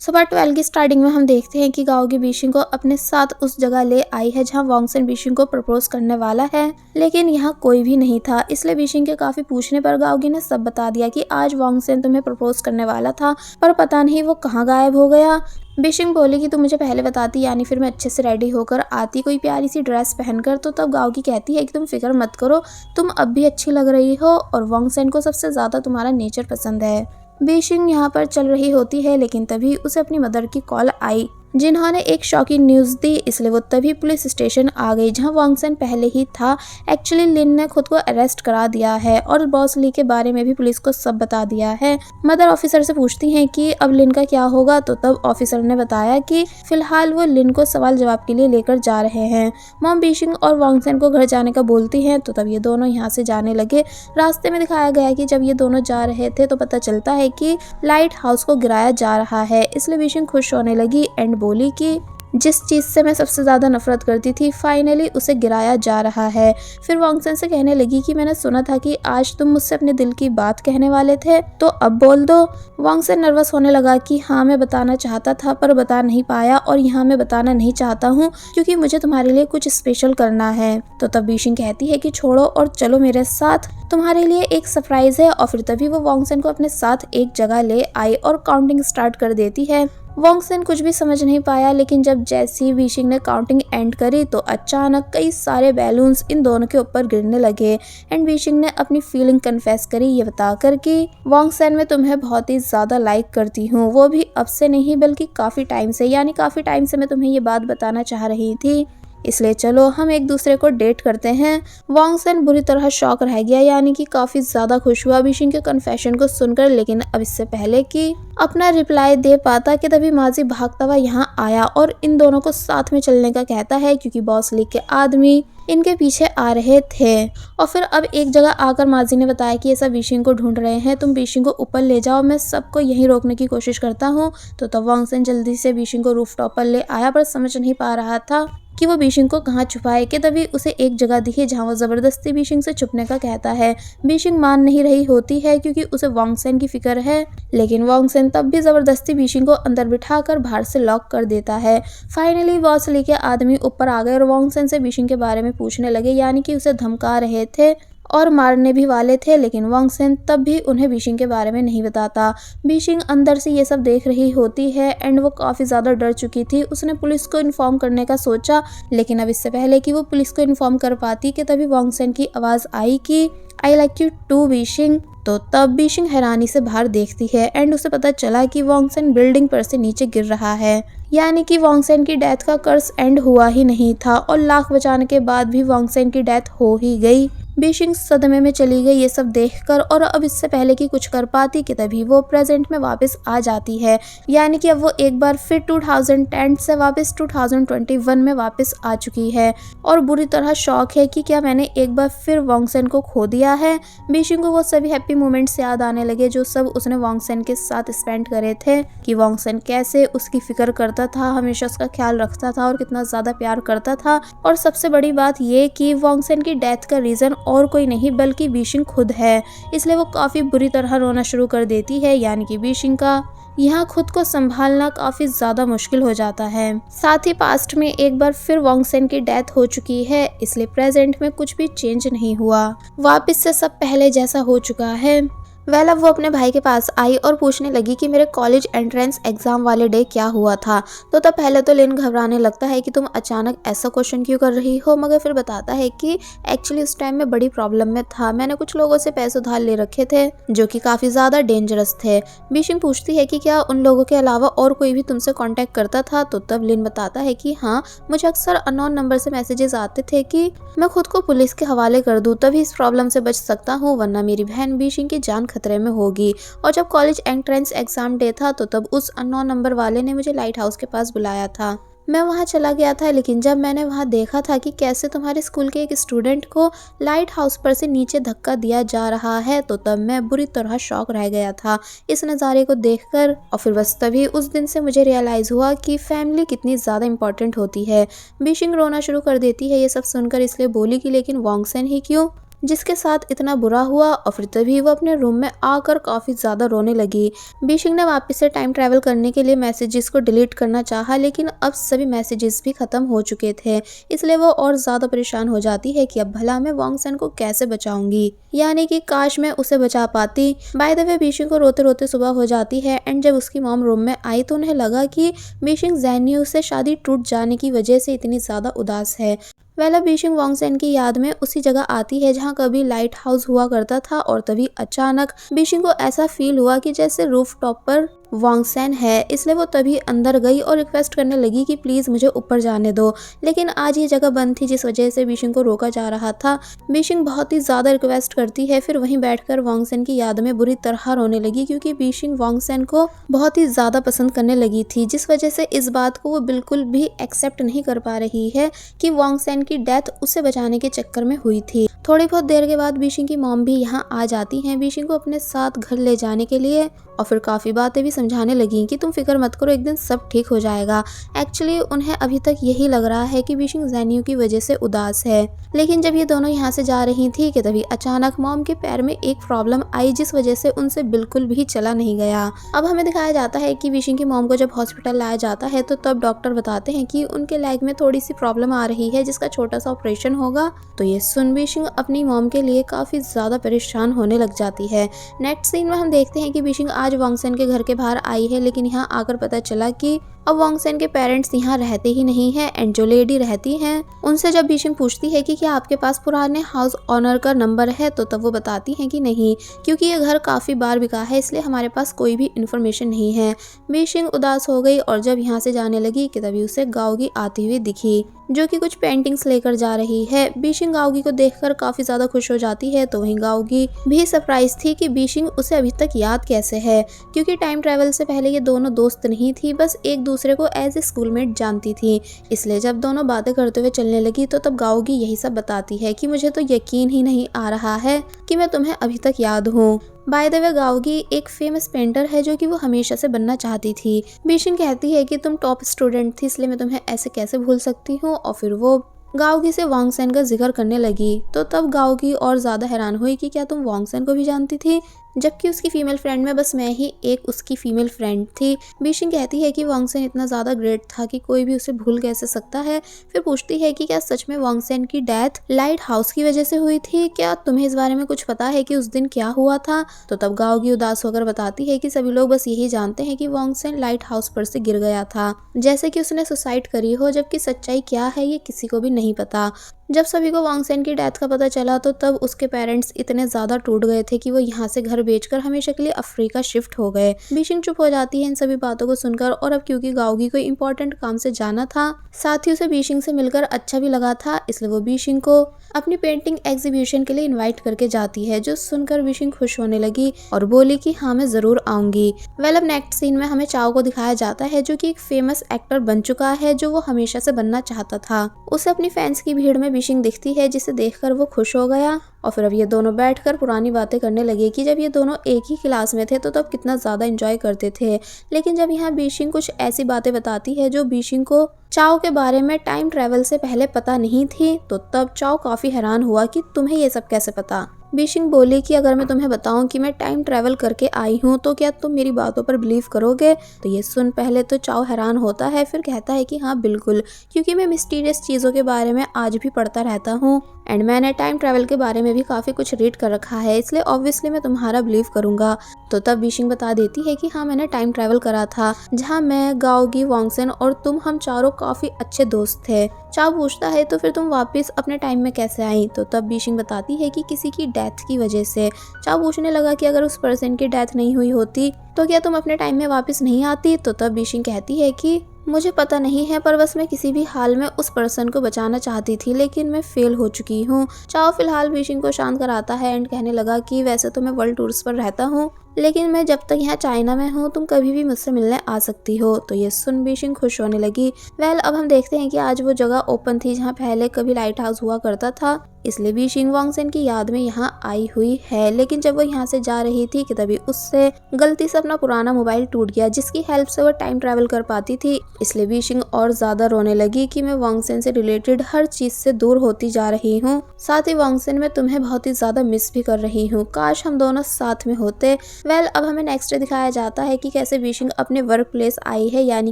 सुबह 12 की स्टार्टिंग में हम देखते हैं कि गाओगी बीशिंग को अपने साथ उस जगह ले आई है जहां वॉन्गसेन बीशिंग को प्रपोज करने वाला है, लेकिन यहाँ कोई भी नहीं था। इसलिए बीशिंग के काफी पूछने पर गाओगी ने सब बता दिया कि आज वॉन्गसेन तुम्हें प्रपोज करने वाला था, पर पता नहीं वो कहाँ गायब हो गया। बीशिंग बोली कि तुम मुझे पहले बताती, यानी फिर मैं अच्छे से रेडी होकर आती कोई प्यारी सी ड्रेस पहनकर। तो तब गाओगी कहती है कि तुम फिक्र मत करो, तुम अब भी अच्छी लग रही हो और वॉन्गसेन को सबसे ज्यादा तुम्हारा नेचर पसंद है। बीशिंग यहाँ पर चल रही होती है, लेकिन तभी उसे अपनी मदर की कॉल आई जिन्होंने एक शॉकिंग न्यूज़ दी। इसलिए वो तभी पुलिस स्टेशन आ गई जहां वॉन्गसेन पहले ही था। एक्चुअली लिन ने खुद को अरेस्ट करा दिया है और बॉस ली के बारे में भी पुलिस को सब बता दिया है। मदर ऑफिसर से पूछती हैं कि अब लिन का क्या होगा, तो तब ऑफिसर ने बताया कि फिलहाल वो लिन को सवाल जवाब के लिए लेकर जा रहे हैं। मॉम बीशिंग और वॉन्गसेन को घर जाने का बोलती हैं, तो तब ये दोनों यहाँ से जाने लगे। रास्ते में दिखाया गया कि जब ये दोनों जा रहे थे तो पता चलता है कि लाइट हाउस को गिराया जा रहा है। इसलिए बीशिंग खुश होने लगी एंड बोली कि जिस चीज़ से मैं सबसे ज़्यादा नफरत करती थी फाइनली उसे गिराया जा रहा है। फिर वॉन्गसेन से कहने लगी कि मैंने सुना था कि आज तुम मुझसे अपने दिल की बात कहने वाले थे, तो अब बोल दो। वॉन्गसेन नर्वस होने लगा कि हाँ मैं बताना चाहता था पर बता नहीं पाया, और यहाँ मैं बताना नहीं चाहता हूँ क्योंकि मुझे तुम्हारे लिए कुछ स्पेशल करना है। तो तब बीशिंग कहती है कि छोड़ो और चलो मेरे साथ, तुम्हारे लिए एक सरप्राइज है। और फिर तभी वो वॉन्गसेन को अपने साथ एक जगह ले आई और काउंटिंग स्टार्ट कर देती है। वॉन्गसेन कुछ भी समझ नहीं पाया, लेकिन जब जैसी बीशिंग ने काउंटिंग एंड करी तो अचानक कई सारे बैलून्स इन दोनों के ऊपर गिरने लगे एंड बीशिंग ने अपनी फीलिंग कन्फेस करी ये बताकर कि वॉन्गसेन मैं तुम्हें बहुत ही ज्यादा लाइक करती हूँ, वो भी अब से नहीं बल्कि काफी टाइम से, यानी काफी टाइम से मैं तुम्हें ये बात बताना चाह रही थी, इसलिए चलो हम एक दूसरे को डेट करते हैं। वॉन्गसेन बुरी तरह शॉक रह गया, यानी कि काफी ज्यादा खुश हुआ बीशिंग के कन्फेशन को सुनकर। लेकिन अब इससे पहले कि अपना रिप्लाई दे पाता कि तभी माजी भागता हुआ यहाँ आया और इन दोनों को साथ में चलने का कहता है क्योंकि बॉस ली के आदमी इनके पीछे आ रहे थे। और फिर अब एक जगह आकर माजी ने बताया कि ये सब बीशिंग को ढूंढ रहे हैं, तुम बीशिंग को ऊपर ले जाओ, मैं सबको यहीं रोकने की कोशिश करता हूँ। तो तब वॉन्गसेन जल्दी से बीशिंग को रूफटॉप पर ले आया, पर समझ नहीं पा रहा था कि वो बीशिंग को कहाँ छुपाए कि तभी उसे एक जगह दिखी जहाँ वो जबरदस्ती बीशिंग से छुपने का कहता है। बीशिंग मान नहीं रही होती है क्योंकि उसे वॉन्गसेन की फिक्र है, लेकिन वॉन्गसेन तब भी जबरदस्ती बीशिंग को अंदर बिठाकर बाहर से लॉक कर देता है। फाइनली बॉस ली के आदमी ऊपर आ गए और वॉन्गसेन से बीशिंग के बारे में पूछने लगे, यानी कि उसे धमका रहे थे और मारने भी वाले थे, लेकिन वॉन्गसेन तब भी उन्हें बीशिंग के बारे में नहीं बताता। बीशिंग अंदर से ये सब देख रही होती है एंड वो काफ़ी ज़्यादा डर चुकी थी। उसने पुलिस को इन्फॉर्म करने का सोचा, लेकिन अब इससे पहले कि वो पुलिस को इन्फॉर्म कर पाती कि तभी वॉन्गसेन की आवाज़ आई कि आई लाइक यू टू बीशिंग। तो तब बीशिंग हैरानी से बाहर देखती है एंड उसे पता चला कि वॉन्गसेन बिल्डिंग पर से नीचे गिर रहा है, यानी कि वॉन्गसेन की डेथ का कर्स एंड हुआ ही नहीं था और लाख बचाने के बाद भी वॉन्गसेन की डेथ हो ही गई। बीशिंग सदमे में चली गई ये सब देखकर, और अब इससे पहले कि कुछ कर पाती कि तभी वो प्रेजेंट में वापस आ जाती है, यानी कि अब वो एक बार फिर 2010 से वापस 2021 में वापस आ चुकी है और बुरी तरह शॉक है कि क्या मैंने एक बार फिर वॉन्गसेन को खो दिया है। बीशिंग को वो सभी हैप्पी मोमेंट्स याद आने लगे जो सब उसने वॉन्गसेन के साथ स्पेंड करे थे, कि वॉन्गसेन कैसे उसकी फिक्र करता था, हमेशा उसका ख्याल रखता था और कितना ज्यादा प्यार करता था। और सबसे बड़ी बात ये कि वॉन्गसेन की डेथ का रीजन और कोई नहीं बल्कि बीशिंग खुद है, इसलिए वो काफी बुरी तरह रोना शुरू कर देती है, यानी कि बीशिंग का यहाँ खुद को संभालना काफी ज्यादा मुश्किल हो जाता है। साथ ही पास्ट में एक बार फिर वॉन्गसेन की डेथ हो चुकी है, इसलिए प्रेजेंट में कुछ भी चेंज नहीं हुआ, वापस से सब पहले जैसा हो चुका है। अब वो अपने भाई के पास आई और पूछने लगी कि मेरे कॉलेज एंट्रेंस एग्जाम वाले डे क्या हुआ था। तो तब पहले तो लिन घबराने लगता है कि तुम अचानक ऐसा क्वेश्चन क्यों कर रही हो, मगर फिर बताता है कि एक्चुअली उस टाइम में बड़ी प्रॉब्लम में था, मैंने कुछ लोगों से पैसे उधार ले रखे थे जो कि काफी ज्यादा डेंजरस थे। बीशिंग पूछती है कि क्या उन लोगों के अलावा और कोई भी तुमसे कॉन्टेक्ट करता था। तो तब लिन बताता है कि हाँ, मुझे अक्सर अननोन नंबर से मैसेजेस आते थे कि मैं खुद को पुलिस के हवाले कर दूं, तभी इस प्रॉब्लम से बच सकता हूँ, वरना मेरी बहन बीशिंग की जान खतरे में होगी। और जब कॉलेज एंट्रेंस एग्जाम डे था तो तब उस अननोन नंबर वाले ने मुझे लाइट हाउस के पास बुलाया था। मैं वहां चला गया था, लेकिन जब मैंने वहां देखा था कि कैसे तुम्हारे स्कूल के एक स्टूडेंट को लाइट हाउस पर से नीचे धक्का दिया जा रहा है, तो तब मैं बुरी तरह शॉक रह गया था इस नज़ारे को देखकर। और फिर बस तभी उस दिन से मुझे रियलाइज़ हुआ कि फैमिली कितनी ज़्यादा इंपॉर्टेंट होती है। बीशिंग रोना शुरू कर देती है ये सब सुनकर, इसलिए बोली कि लेकिन वॉन्गसेन ही क्यों। जिसके साथ इतना बुरा हुआ और फिर तभी वो अपने रूम में आकर काफी ज्यादा रोने लगी। बीशिंग ने वापस से टाइम ट्रैवल करने के लिए मैसेजेस को डिलीट करना चाहा, लेकिन अब सभी मैसेजेस भी खत्म हो चुके थे। इसलिए वो और ज्यादा परेशान हो जाती है कि अब भला मैं वांग सेन को कैसे बचाऊंगी, यानी कि काश मैं उसे बचा पाती। बाय द वे बीशिंग को रोते रोते सुबह हो जाती है एंड जब उसकी मॉम रूम में आई तो उन्हें लगा कि बीशिंग ज़ैन्यू से शादी टूट जाने की वजह से इतनी ज्यादा उदास है। वेला बीशिंग वांग सेन की याद में उसी जगह आती है जहाँ कभी लाइट हाउस हुआ करता था और तभी अचानक बीशिंग को ऐसा फील हुआ कि जैसे रूफ टॉप पर वांग सेन है। इसलिए वो तभी अंदर गई और रिक्वेस्ट करने लगी कि प्लीज मुझे ऊपर जाने दो, लेकिन आज ये जगह बंद थी जिस वजह से बीशिंग को रोका जा रहा था। बीशिंग बहुत ही ज्यादा रिक्वेस्ट करती है, फिर वहीं बैठकर वांग सेन की याद में बुरी तरह रोने लगी क्योंकि बीशिंग वांग सेन को बहुत ही ज्यादा पसंद करने लगी थी, जिस वजह से इस बात को वो बिल्कुल भी एक्सेप्ट नहीं कर पा रही है कि वांग सेन की डेथ उसे बचाने के चक्कर में हुई थी। थोड़ी बहुत देर के बाद बीशिंग की मॉम भी यहाँ आ जाती हैं बीशिंग को अपने साथ घर ले जाने के लिए और फिर काफ़ी बातें भी समझाने लगी कि तुम फिक्र मत करो, एक दिन सब ठीक हो जाएगा। एक्चुअली उन्हें अभी तक यही लग रहा है कि बीशिंग ज़ैन्यू की वजह से उदास है। लेकिन जब ये दोनों यहाँ से जा रही थी कि तभी अचानक मॉम के पैर में एक प्रॉब्लम आई जिस वजह से उनसे बिल्कुल भी चला नहीं गया। अब हमें दिखाया जाता है कि बीशिंग की मॉम को जब हॉस्पिटल लाया जाता है तो तब डॉक्टर बताते हैं कि उनके लेग में थोड़ी सी प्रॉब्लम आ रही है जिसका छोटा सा ऑपरेशन होगा। तो ये सुन बीशिंग अपनी मॉम के लिए काफ़ी ज़्यादा परेशान होने लग जाती है। नेक्स्ट सीन में हम देखते हैं कि बीशिंग आज वांग सेन के घर के बाहर आई है, लेकिन यहाँ आकर पता चला कि अब वांग सेन के पेरेंट्स यहाँ रहते ही नहीं हैं एंड जो लेडी रहती हैं उनसे जब बीशिंग पूछती है कि क्या आपके पास पुराने हाउस ओनर का नंबर है तो तब वो बताती हैं कि नहीं, क्योंकि ये घर काफ़ी बार बिका है इसलिए हमारे पास कोई भी इन्फॉर्मेशन नहीं है। बीशिंग उदास हो गई और जब यहाँ से जाने लगी कि तभी उसे गाओगी आती हुई दिखी जो कि कुछ पेंटिंग्स लेकर जा रही है। बीशिंग गाओगी को देखकर काफी ज्यादा खुश हो जाती है तो वहीं गाओगी भी सरप्राइज थी कि बीशिंग उसे अभी तक याद कैसे है, क्योंकि टाइम ट्रैवल से पहले ये दोनों दोस्त नहीं थी, बस एक दूसरे को एज ए स्कूलमेट जानती थी। इसलिए जब दोनों बातें करते हुए चलने लगी तो तब गाओगी यही सब बताती है कि मुझे तो यकीन ही नहीं आ रहा है कि मैं तुम्हें अभी तक याद हूँ। बाय द वे गाओगी एक फेमस पेंटर है जो कि वो हमेशा से बनना चाहती थी। बीशिंग कहती है कि तुम टॉप स्टूडेंट थी इसलिए मैं तुम्हें ऐसे कैसे भूल सकती हूँ और फिर वो गाओगी से वांग सेन का जिक्र करने लगी। तो तब गाओगी और ज्यादा हैरान हुई कि क्या तुम वांग सेन को भी जानती थी, जबकि उसकी फीमेल फ्रेंड में बस मैं ही एक उसकी फीमेल फ्रेंड थी। बीशिंग कहती है कि वांग सेन इतना ज़्यादा ग्रेट था कि कोई भी उसे भूल कैसे सकता है। फिर पूछती है कि क्या सच में वांग सेन की डेथ लाइट हाउस की वजह से हुई थी, क्या तुम्हें इस बारे में कुछ पता है कि उस दिन क्या हुआ था। तो तब गाओगी उदास होकर बताती है कि सभी लोग बस यही जानते हैं कि वांग सेन लाइट हाउस पर से गिर गया था, जैसे कि उसने सुसाइड करी हो, जबकि सच्चाई क्या है ये किसी को भी नहीं पता। जब सभी को वांग सेन की डेथ का पता चला तो तब उसके पेरेंट्स इतने ज्यादा टूट गए थे कि वो यहाँ से घर बेचकर हमेशा के लिए अफ्रीका शिफ्ट हो गए। बीशिंग चुप हो जाती है इन सभी बातों को सुनकर और अब क्योंकि गाओगी कोई इंपॉर्टेंट काम से जाना था, साथ ही उसे बीशिंग से मिलकर अच्छा भी लगा था, इसलिए वो बीशिंग को अपनी पेंटिंग एग्जीबिशन के लिए इन्वाइट करके जाती है, जो सुनकर बीशिंग खुश होने लगी और बोली कि हाँ मैं जरूर आऊंगी। वेल अब नेक्स्ट सीन में हमें चाओ को दिखाया जाता है जो कि एक फेमस एक्टर बन चुका है, जो वो हमेशा से बनना चाहता था। उसे अपनी फैंस की भीड़ में बीशिंग दिखती है जिसे देखकर वो खुश हो गया और फिर अब ये दोनों बैठकर पुरानी बातें करने लगे कि जब ये दोनों एक ही क्लास में थे तो तब कितना ज़्यादा एंजॉय करते थे। लेकिन जब यहाँ बीशिंग कुछ ऐसी बातें बताती है जो बीशिंग को चाओ के बारे में टाइम ट्रैवल से पहले पता नहीं थी, तो तब चाओ काफ़ी हैरान हुआ कि तुम्हें ये सब कैसे पता। बीशिंग बोली कि अगर मैं तुम्हें बताऊं कि मैं टाइम ट्रैवल करके आई हूं तो क्या तुम मेरी बातों पर बिलीव करोगे। तो ये सुन पहले तो चाओ हैरान होता है, फिर कहता है कि हाँ बिल्कुल, क्योंकि मैं मिस्टीरियस चीज़ों के बारे में आज भी पढ़ता रहता हूँ एंड मैंने टाइम ट्रैवल के बारे में भी काफ़ी कुछ रीड कर रखा है, इसलिए ऑब्वियसली मैं तुम्हारा बिलीव करूंगा। तो तब बीशिंग बता देती है कि हाँ मैंने टाइम ट्रैवल करा था, जहाँ मैं, गाओगी, वांग सेन और तुम, हम चारों काफ़ी अच्छे दोस्त थे। चाओ पूछता है तो फिर तुम वापस अपने टाइम में कैसे आई। तो तब बीशिंग बताती है कि किसी की डेथ की वजह से। चाओ पूछने लगा कि अगर उस पर्सन की डेथ नहीं हुई होती तो क्या तुम अपने टाइम में वापस नहीं आती। तो तब बीशिंग कहती है कि मुझे पता नहीं है, पर बस मैं किसी भी हाल में उस पर्सन को बचाना चाहती थी, लेकिन मैं फेल हो चुकी हूँ। चाओ फिलहाल बीशिंग को शांत कराता है एंड कहने लगा कि वैसे तो मैं वर्ल्ड टूर्स पर रहता हूँ, लेकिन मैं जब तक यहाँ चाइना में हूँ तुम कभी भी मुझसे मिलने आ सकती हो। तो ये सुन बीशिंग खुश होने लगी। वेल अब हम देखते हैं कि आज वो जगह ओपन थी जहाँ पहले कभी लाइट हाउस हुआ करता था। इसलिए बीशिंग वांगसेन की याद में यहाँ आई हुई है। लेकिन जब वो यहाँ से जा रही थी कि तभी उससे गलती से अपना पुराना मोबाइल टूट गया, जिसकी हेल्प से वो टाइम ट्रैवल कर पाती थी। इसलिए बीशिंग और ज्यादा रोने लगी कि मैं वांगसेन से रिलेटेड हर चीज से दूर होती जा रही हूँ। साथ ही वांगसेन, मैं तुम्हें बहुत ही ज्यादा मिस भी कर रही हूँ, काश हम दोनों साथ में होते। अब हमें नेक्स्ट डे दिखाया जाता है कि कैसे बीशिंग अपने वर्क प्लेस आई है, यानी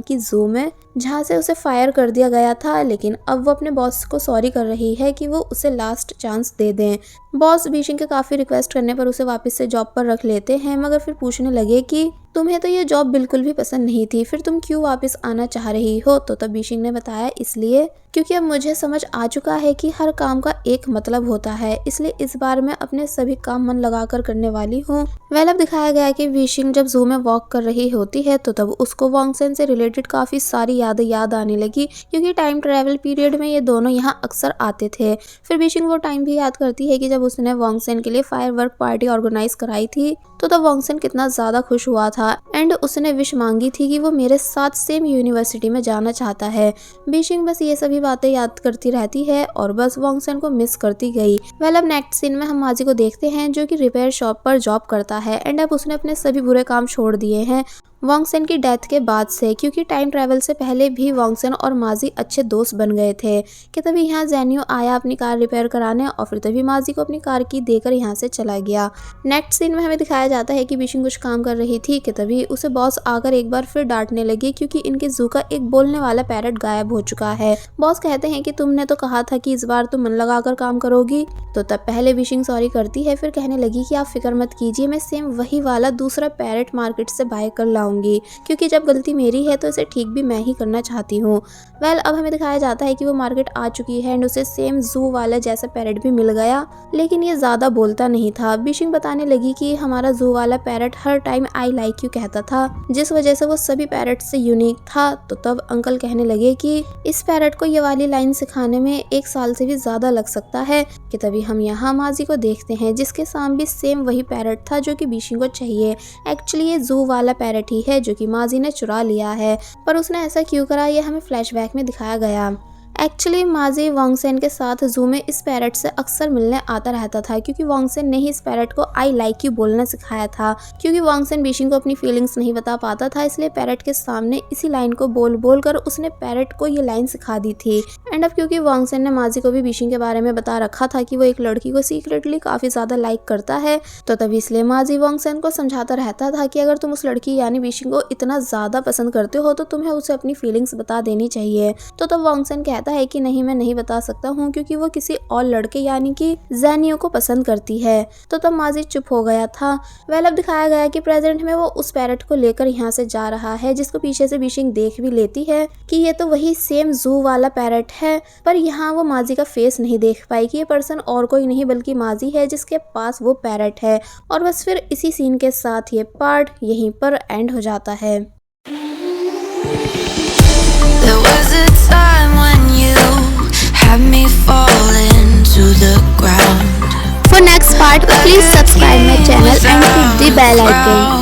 कि जू में, जहाँ से उसे फायर कर दिया गया था। लेकिन अब वो अपने बॉस को सॉरी कर रही है कि वो उसे लास्ट चांस दे दें। बॉस बीशिंग के काफी रिक्वेस्ट करने पर उसे वापस से जॉब पर रख लेते हैं, मगर फिर पूछने लगे कि तुम्हें तो ये जॉब बिल्कुल भी पसंद नहीं थी, फिर तुम क्यों वापस आना चाह रही हो। तो तब बीशिंग ने बताया, इसलिए क्योंकि अब मुझे समझ आ चुका है कि हर काम का एक मतलब होता है, इसलिए इस बार मैं अपने सभी काम मन लगाकर करने वाली हूँ। अब दिखाया गया कि बीशिंग जब जू में वॉक कर रही होती है तो तब उसको वांगसेन से रिलेटेड काफी सारी यादें याद आने लगी, क्योंकि टाइम ट्रैवल पीरियड में ये दोनों यहाँ अक्सर आते थे। फिर बीशिंग वो टाइम भी याद करती है कि जब उसने वांगसेन के लिए फायरवर्क पार्टी ऑर्गेनाइज कराई थी, तो तब वांगसेन कितना ज्यादा खुश हुआ था एंड उसने विश मांगी थी कि वो मेरे साथ सेम यूनिवर्सिटी में जाना चाहता है। बीशिंग बस ये सभी बातें याद करती रहती है और बस वांगसेन को मिस करती गई। अब नेक्स्ट सीन में हम माजी को देखते हैं, जो कि रिपेयर शॉप पर जॉब करता है एंड अब उसने अपने सभी बुरे काम छोड़ दिए हैं वांगसेन की डेथ के बाद से, क्योंकि टाइम ट्रैवल से पहले भी वांगसेन और माजी अच्छे दोस्त बन गए थे। कि तभी यहाँ जेनियो आया अपनी कार रिपेयर कराने और फिर तभी माजी को अपनी कार की देकर यहाँ से चला गया। नेक्स्ट सीन में हमें दिखाया जाता है कि बीशिंग कुछ काम कर रही थी कि तभी उसे बॉस आकर एक बार फिर डांटने लगे, क्योंकि इनके जू का एक बोलने वाला पैरट गायब हो चुका है। बॉस कहते हैं कि तुमने तो कहा था कि इस बार तुम मन लगाकर काम करोगी। तो तब पहले बीशिंग सॉरी करती है, फिर कहने लगी कि आप फिक्र मत कीजिए, मैं सेम वही वाला दूसरा पैरट मार्केट से बाय कर लाऊंगी, क्योंकि जब गलती मेरी है तो इसे ठीक भी मैं ही करना चाहती हूँ। अब हमें दिखाया जाता है कि वो मार्केट आ चुकी है एंड उसे सेम जू वाला जैसा पैरट भी मिल गया, लेकिन ये ज्यादा बोलता नहीं था। बीशिंग बताने लगी कि हमारा जू वाला parrot her time I like you कहता था, जिस वजह से वो सभी पैरट से यूनिक था। तो तब अंकल कहने लगे कि इस पैरट को ये वाली लाइन सिखाने में 1 साल से भी ज्यादा लग सकता है। कि तभी हम यहाँ माजी को देखते हैं, जिसके सामने भी सेम वही पैरट था जो कि बीशिंग को चाहिए। एक्चुअली ये जू वाला पैरट ही है जो कि माजी ने चुरा लिया है, पर उसने ऐसा क्यों करा ये हमें फ्लैशबैक में दिखाया गया। एक्चुअली माजी वांगसेन के साथ जू में इस पैरट से अक्सर मिलने आता रहता था, क्योंकि वांगसेन ने ही इस पैरट को आई लाइक यू बोलना सिखाया था। क्योंकि वांगसेन बीशिंग को अपनी फीलिंग्स नहीं बता पाता था, इसलिए पैरट के सामने इसी लाइन को बोल बोल कर उसने पैरट को ये लाइन सिखा दी थी। एंड अब क्योंकि वांगसेन ने माजी को भी बीशिंग के बारे में बता रखा था कि वो एक लड़की को सीक्रेटली काफी ज्यादा लाइक करता है, तो तभी इसलिए माजी वांगसेन को समझाता रहता था कि अगर तुम उस लड़की यानी बीशिंग को इतना ज्यादा पसंद करते हो तो तुम्हें उसे अपनी फीलिंग्स बता देनी चाहिए। तो तब वांगसेन कहता है कि नहीं, मैं नहीं बता सकता हूँ, क्योंकि वो किसी और लड़के यानी कि जेनियो को पसंद करती है। तो तब माजी चुप हो गया था। अब दिखाया गया कि प्रेजेंट में वो उस पैरट को लेकर यहाँ से जा रहा है, जिसको पीछे से बीशिंग देख भी लेती है कि ये तो वही सेम जू वाला पैरट है। पर यहाँ वो माजी का फेस नहीं देख पाई कि ये पर्सन और कोई नहीं बल्कि माजी है जिसके पास वो पैरट है। और बस फिर इसी सीन के साथ ये पार्ट यहीं पर एंड हो जाता है। There was a time when you had me falling to the ground. For next part, please subscribe my channel and hit the bell icon.